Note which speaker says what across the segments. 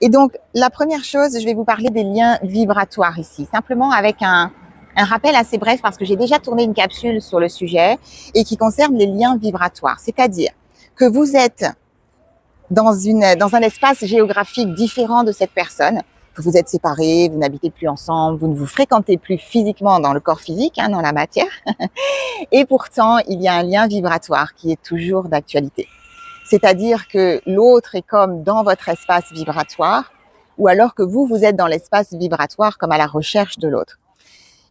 Speaker 1: Et donc, la première chose, je vais vous parler des liens vibratoires ici, simplement avec un rappel assez bref parce que j'ai déjà tourné une capsule sur le sujet et qui concerne les liens vibratoires. C'est-à-dire que vous êtes dans un espace géographique différent de cette personne, que vous êtes séparés, vous n'habitez plus ensemble, vous ne vous fréquentez plus physiquement dans le corps physique, dans la matière, et pourtant, il y a un lien vibratoire qui est toujours d'actualité. C'est-à-dire que l'autre est comme dans votre espace vibratoire, ou alors que vous êtes dans l'espace vibratoire comme à la recherche de l'autre.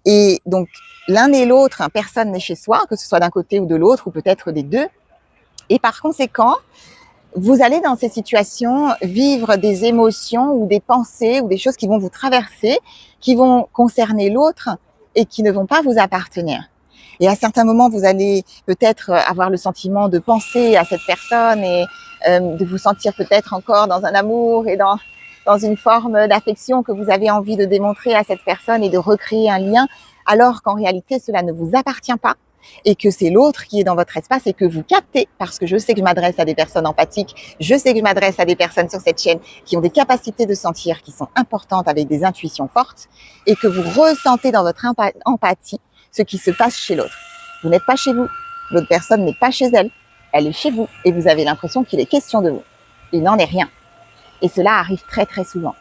Speaker 1: Et donc, l'un et l'autre, personne n'est chez soi, que ce soit d'un côté ou de l'autre, ou peut-être des deux. Et par conséquent, vous allez dans ces situations vivre des émotions ou des pensées ou des choses qui vont vous traverser, qui vont concerner l'autre et qui ne vont pas vous appartenir. Et à certains moments, vous allez peut-être avoir le sentiment de penser à cette personne et de vous sentir peut-être encore dans un amour et dans une forme d'affection que vous avez envie de démontrer à cette personne et de recréer un lien, alors qu'en réalité, cela ne vous appartient pas et que c'est l'autre qui est dans votre espace et que vous captez, parce que je sais que je m'adresse à des personnes empathiques, je sais que je m'adresse à des personnes sur cette chaîne qui ont des capacités de sentir qui sont importantes avec des intuitions fortes et que vous ressentez dans votre empathie ce qui se passe chez l'autre. Vous n'êtes pas chez vous, l'autre personne n'est pas chez elle, elle est chez vous et vous avez l'impression qu'il est question de vous. Il n'en est rien. Et cela arrive très très souvent.